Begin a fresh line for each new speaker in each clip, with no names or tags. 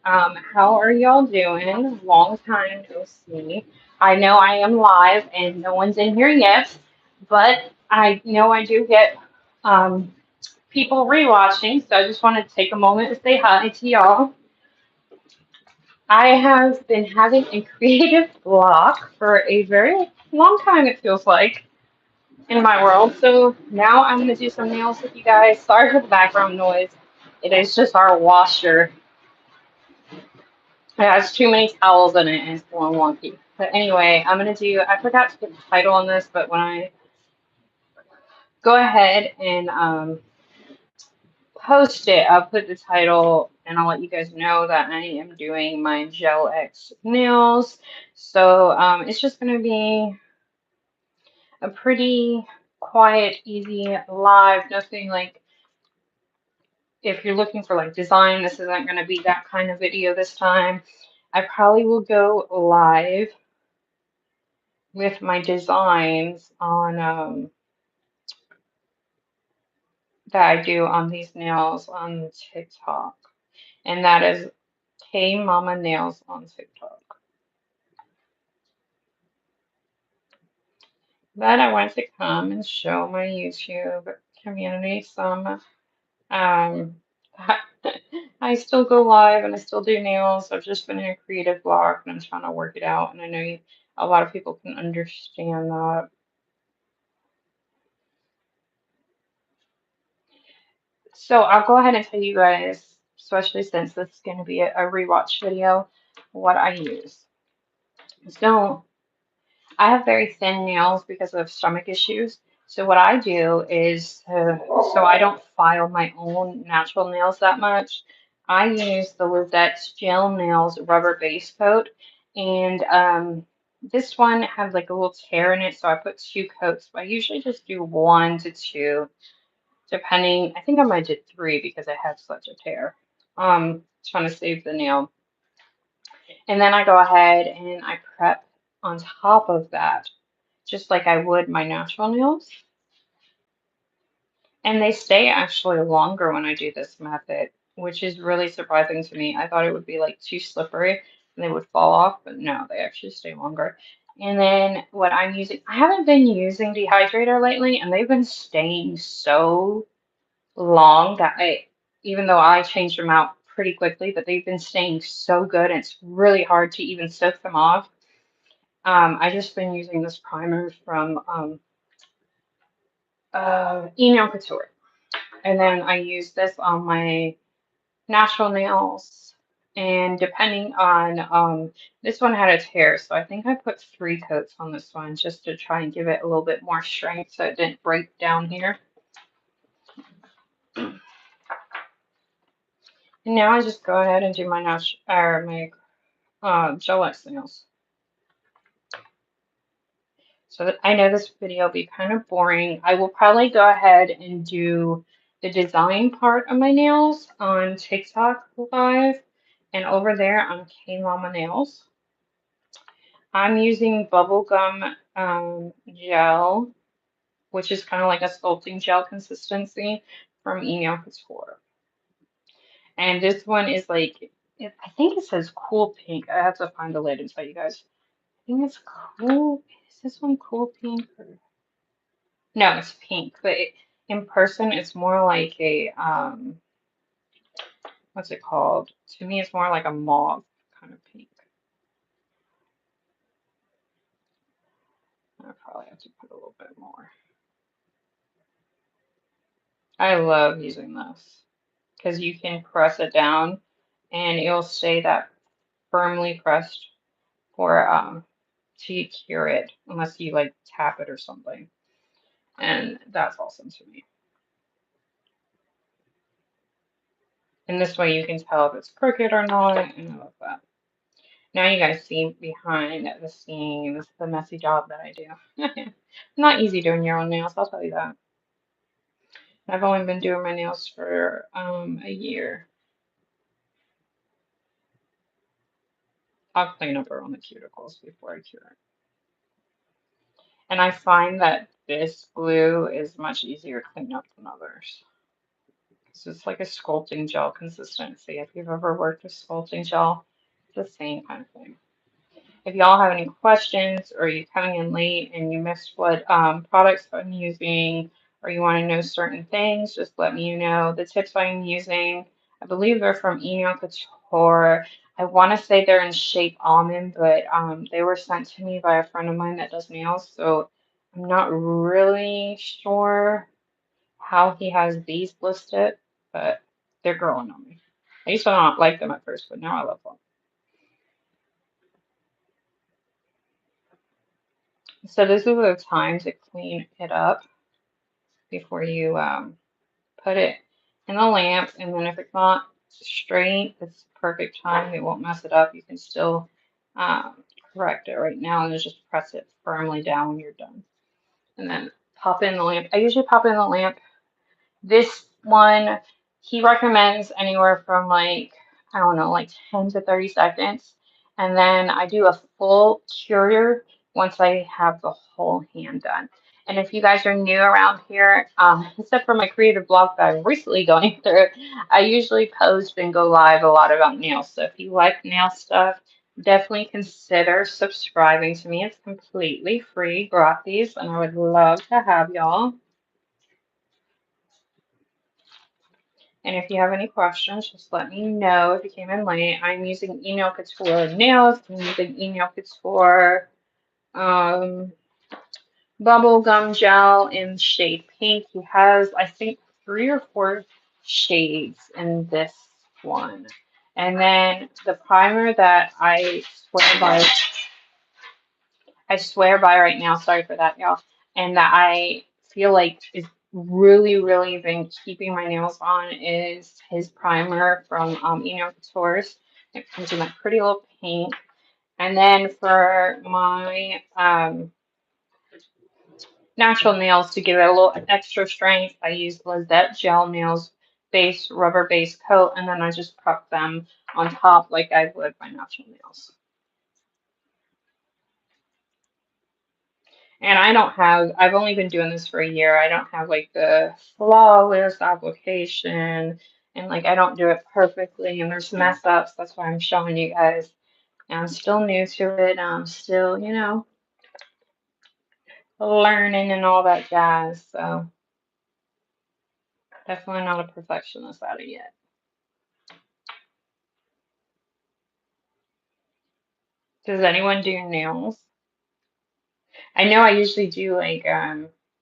How are y'all doing? Long time no see. I know I am live and no one's in here yet, but I know I do get um, people rewatching, so I just want to take a moment to say hi to y'all. I have been having a creative block for a very long time, it feels like, in my world. So now I'm going to do some nails with you guys. Sorry for the background noise. It is just our washer. It has too many towels in it and it's going wonky. But anyway, I forgot to put the title on this, but when I go ahead and post it, I'll put the title and I'll let you guys know that I am doing my Gel X nails. So it's just going to be a pretty quiet, easy live, nothing like if you're looking for like design, this isn't going to be that kind of video this time. I probably will go live with my designs on that I do on these nails on TikTok, and that is K Mama Nails on TikTok. But I wanted to come and show my YouTube community some. Um, I still go live and I still do nails. I've just been in a creative block and I'm trying to work it out, and I know a lot of people can understand that. So I'll go ahead and tell you guys, especially since this is going to be a rewatch video, what I use. So I have very thin nails because of stomach issues. So what I do is, so I don't file my own natural nails that much, I use the Lizette's Gel Nails Rubber Base Coat. And this one had like a little tear in it, so I put 2 coats. I usually just do 1 to 2 depending. I think I might did 3 because I had such a tear. Trying to save the nail. And then I go ahead and I prep on top of that, just like I would my natural nails. And they stay actually longer when I do this method, which is really surprising to me. I thought it would be like too slippery and they would fall off, but no, they actually stay longer. And then what I'm using, I haven't been using dehydrator lately, and they've been staying so long that even though I changed them out pretty quickly, but they've been staying so good, and it's really hard to even soak them off. I just been using this primer from Email Couture, and then I use this on my natural nails. And depending on this one had a tear, so I think I put 3 coats on this one just to try and give it a little bit more strength so it didn't break down here. And now I just go ahead and do my Gel X nails. So I know this video will be kind of boring. I will probably go ahead and do the design part of my nails on TikTok live and over there on K Mama Nails. I'm using bubblegum gel, which is kind of like a sculpting gel consistency from Email Couture. And this one is like, I think it says cool pink. I have to find the lid and tell you guys. I think it's cool. Is this one cool pink? No, it's pink, but in person it's more like a what's it called? To me, it's more like a mauve kind of pink. I probably have to put a little bit more. I love using this because you can press it down and it'll stay that firmly pressed for to cure it unless you like tap it or something. And that's awesome to me. And this way you can tell if it's crooked or not, and I love that. Now you guys see behind the scenes the messy job that I do. Not easy doing your own nails, I'll tell you that. I've only been doing my nails for a year. I'll clean up around the cuticles before I cure it. And I find that this glue is much easier to clean up than others. So it's like a sculpting gel consistency. If you've ever worked with sculpting gel, it's the same kind of thing. If y'all have any questions or you're coming in late and you missed what products I'm using or you want to know certain things, just let me know. The tips I'm using, I believe they're from Eno Couture. I want to say they're in shape almond, but they were sent to me by a friend of mine that does nails, so I'm not really sure how he has these listed, but they're growing on me. I used to not like them at first, but now I love them. So this is the time to clean it up before you put it in the lamp. And then if it's not straight, it's perfect time. It won't mess it up. You can still correct it right now and just press it firmly down when you're done. And then pop in the lamp. I usually pop in the lamp. This one, he recommends anywhere from like, I don't know, like 10 to 30 seconds. And then I do a full cure once I have the whole hand done. And if you guys are new around here, except for my creative blog that I'm recently going through, I usually post and go live a lot about nails. So if you like nail stuff, definitely consider subscribing to me. It's completely free, gratis, and I would love to have y'all. And if you have any questions, just let me know if you came in late. I'm using Eno Couture nails. I'm using Eno Couture um, bubble gum gel in shade pink. He has, I think, 3 or 4 shades in this one. And then the primer that I swear by right now, sorry for that, y'all, and that I feel like is really, really been keeping my nails on is his primer from Eno Couture's. It comes in that pretty little pink. And then for my natural nails to give it a little extra strength, I use Lizette Gel Nails base rubber base coat, and then I just prep them on top like I would my natural nails. And I've only been doing this for a year. I don't have like the flawless application and like I don't do it perfectly and there's mess ups. That's why I'm showing you guys. And I'm still new to it. I'm still, learning and all that jazz. So definitely not a perfectionist at it yet. Does anyone do nails? I know I usually do like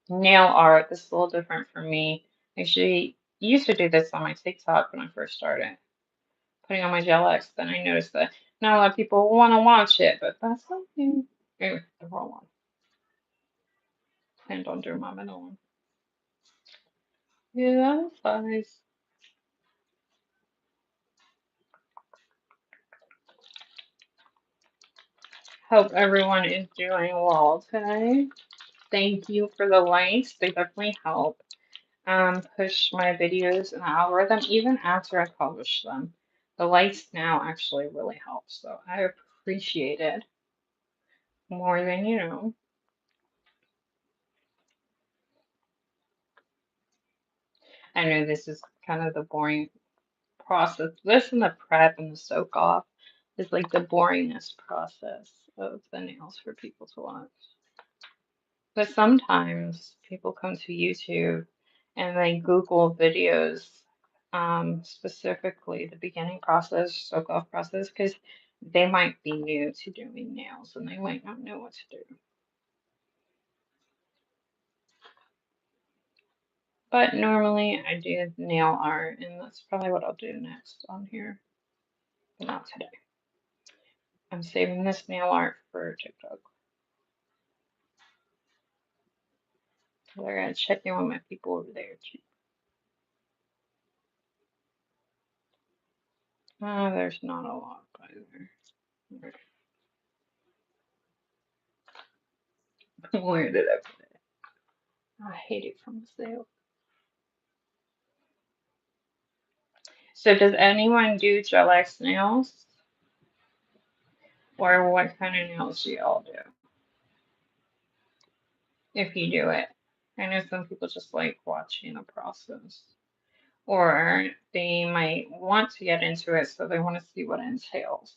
nail art. This is a little different for me. I actually used to do this on my TikTok when I first started putting on my gel X, then I noticed that not a lot of people want to watch it, but that's okay. Anyway, the wrong one. Planned on doing my middle one. Yeah, that's nice. Hope everyone is doing well today. Thank you for the likes. They definitely help push my videos in the algorithm even after I publish them. The likes now actually really help, so I appreciate it more than you know. I know this is kind of the boring process. This and the prep and the soak off is like the boringest process of the nails for people to watch. But sometimes people come to YouTube and they Google videos, specifically the beginning process, soak off process, because they might be new to doing nails and they might not know what to do. But normally I do nail art, and that's probably what I'll do next on here, but not today. I'm saving this nail art for TikTok. We're gonna check in with my people over there too. There's not a lot either. Where did I put it? I hate it from the sale. So does anyone do gel X nails? Or what kind of nails do y'all do? If you do it. I know some people just like watching the process. or they might want to get into it, so they want to see what it entails.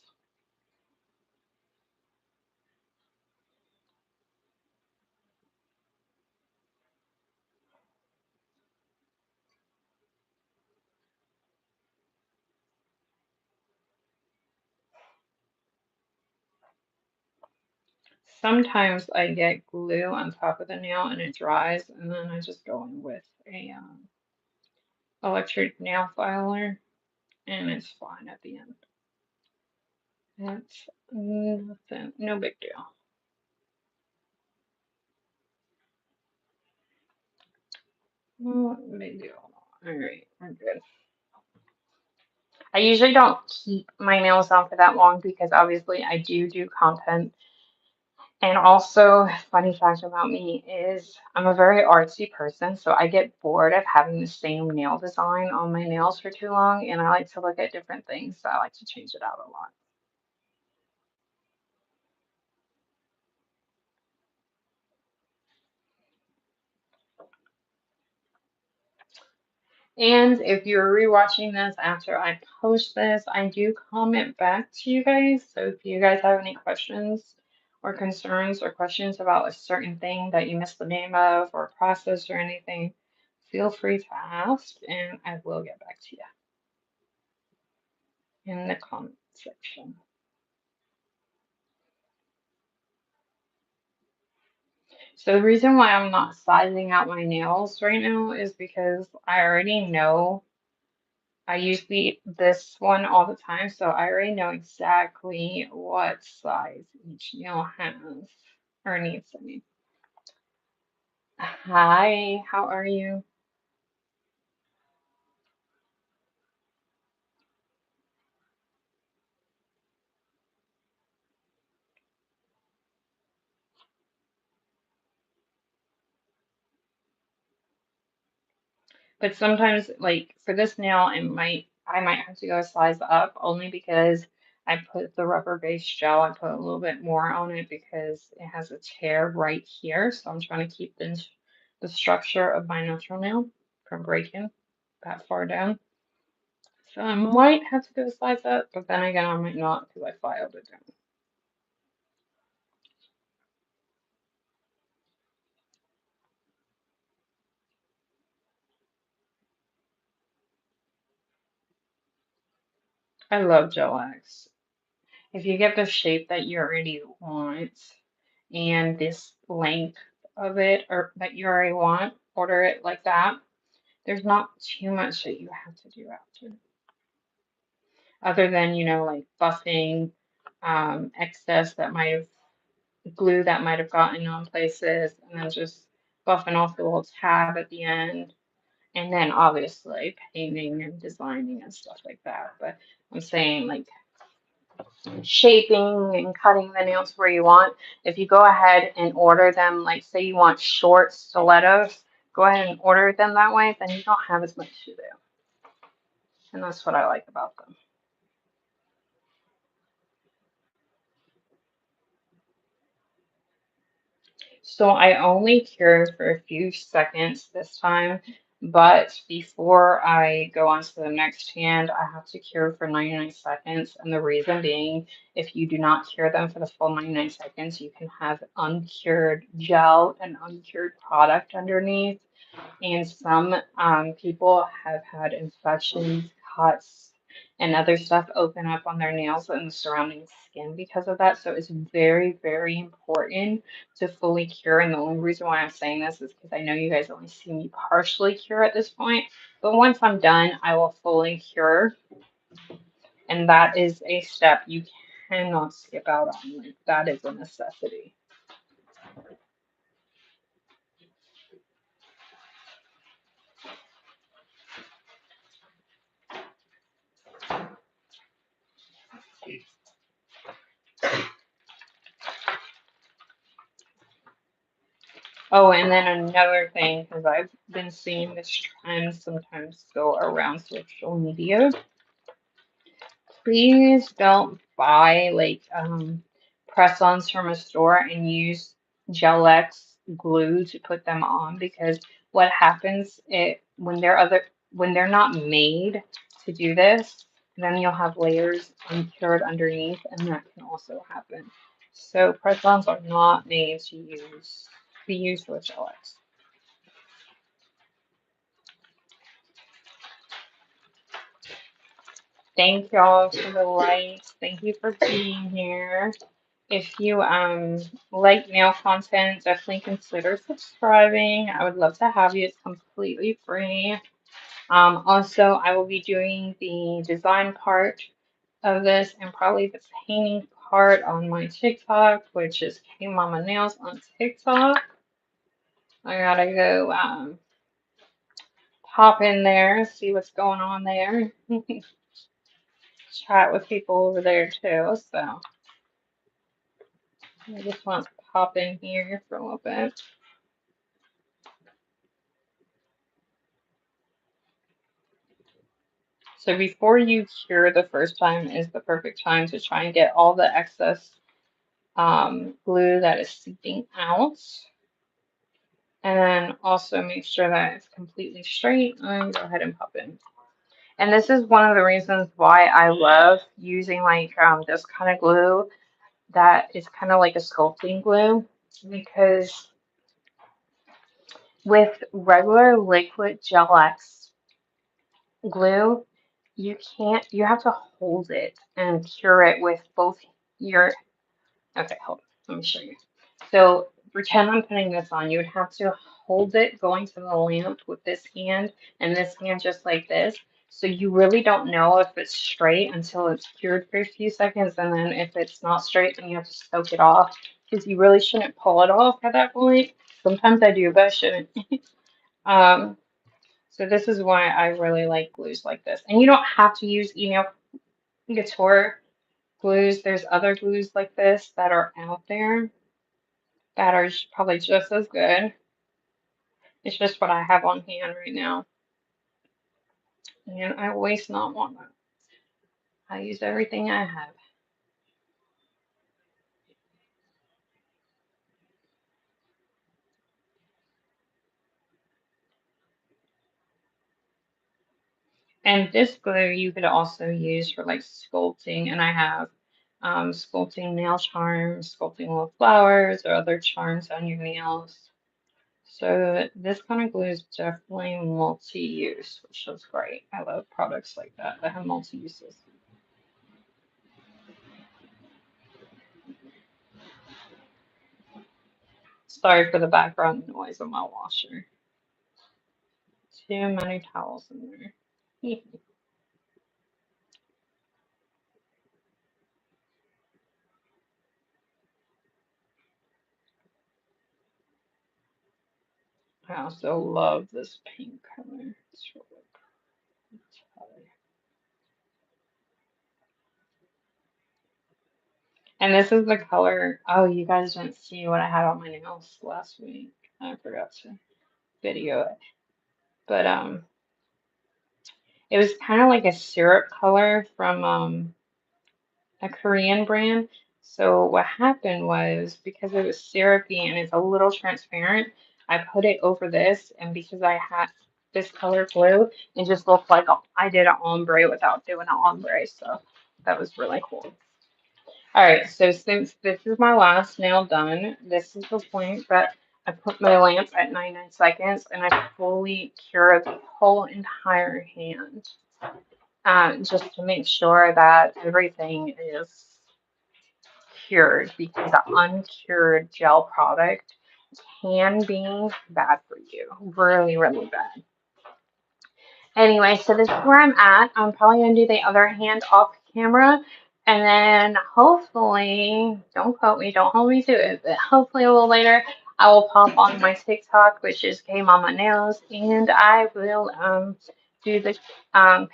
Sometimes I get glue on top of the nail and it dries, and then I just go in with a electric nail filer, and it's fine at the end. It's nothing, no big deal. No big deal. All right, we're good. I usually don't keep my nails on for that long because obviously I do content. And also, funny fact about me is I'm a very artsy person, so I get bored of having the same nail design on my nails for too long, and I like to look at different things, so I like to change it out a lot. And if you're rewatching this after I post this, I do comment back to you guys. So if you guys have any questions or concerns or questions about a certain thing that you missed the name of or process or anything, feel free to ask and I will get back to you in the comment section. So the reason why I'm not sizing out my nails right now is because I already know I use this one all the time, so I already know exactly what size each nail has or needs. I mean, hi, how are you? But sometimes, like for this nail, I might have to go a size up only because I put the rubber base gel. I put a little bit more on it because it has a tear right here, so I'm trying to keep the structure of my natural nail from breaking that far down. So I might have to go a size up, but then again, I might not because I filed it down. I love gel X. If you get the shape that you already want and this length of it or that you already want, order it like that. There's not too much that you have to do after, other than, like buffing, excess that might have glue that might have gotten on places, and then just buffing off the little tab at the end. And then obviously painting and designing and stuff like that. But I'm saying like shaping and cutting the nails where you want. If you go ahead and order them, like say you want short stilettos, go ahead and order them that way, then you don't have as much to do. And that's what I like about them. So I only cured for a few seconds this time, but before I go on to the next hand, I have to cure for 99 seconds. And the reason being, if you do not cure them for the full 99 seconds, you can have uncured gel and uncured product underneath. And some people have had infections, cuts, and other stuff open up on their nails and the surrounding skin because of that. So it's very, very important to fully cure. And the only reason why I'm saying this is because I know you guys only see me partially cure at this point. But once I'm done, I will fully cure. And that is a step you cannot skip out on. Like, that is a necessity. Oh, and then another thing, because I've been seeing this trend sometimes go around social media, please don't buy like press-ons from a store and use Gel-X glue to put them on because what happens when they're other when they're not made to do this, then you'll have layers uncured underneath, and that can also happen. So press-ons are not made to be used with gel-X. Thank y'all for the likes. Thank you for being here. If you like nail content, definitely consider subscribing. I would love to have you. It's completely free. Also, I will be doing the design part of this and probably the painting part on my TikTok, which is KmamaNails on TikTok. I gotta go pop in there, see what's going on there. Chat with people over there too. So I just want to pop in here for a little bit. So before you cure the first time is the perfect time to try and get all the excess glue that is seeping out. And then also make sure that it's completely straight and go ahead and pop in. And this is one of the reasons why I love using like this kind of glue that is kind of like a sculpting glue, because with regular liquid gel-X glue, you have to hold it and cure it with both your, okay, hold on, let me show you. So pretend I'm putting this on. You would have to hold it going to the lamp with this hand and this hand just like this. So you really don't know if it's straight until it's cured for a few seconds. And then if it's not straight, then you have to soak it off, because you really shouldn't pull it off at that point. Sometimes I do, but I shouldn't. um, so this is why I really like glues like this. And you don't have to use email Couture glues. There's other glues like this that are out there that are probably just as good. It's just what I have on hand right now. And I waste not one. I use everything I have. And this glue you could also use for like sculpting. And I have sculpting nail charms, sculpting little flowers or other charms on your nails. So this kind of glue is definitely multi-use, which is great. I love products like that have multi-uses. Sorry for the background noise of my washer. Too many towels in there. I also love this pink color. It's really pretty. And this is the color. Oh, you guys didn't see what I had on my nails last week. I forgot to video it. But it was kind of like a syrup color from a Korean brand. So what happened was, because it was syrupy and it's a little transparent, I put it over this, and because I had this color glue, it just looked like I did an ombre without doing an ombre. So that was really cool. All right, so since this is my last nail done, this is the point that I put my lamp at 99 seconds and I fully cure the whole entire hand, just to make sure that everything is cured, because an uncured gel product can be bad for you, really, really bad. Anyway, so this is where I'm at. I'm probably going to do the other hand off camera. And then hopefully, don't quote me, don't hold me to it, but hopefully a little later, I will pop on my TikTok, which is KmamaNails, and I will do the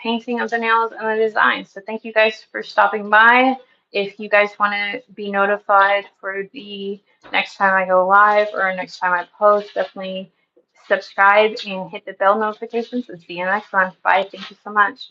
painting of the nails and the design. So thank you guys for stopping by. If you guys want to be notified for the next time I go live or next time I post, definitely subscribe and hit the bell notifications, and see you next one. Bye. Thank you so much.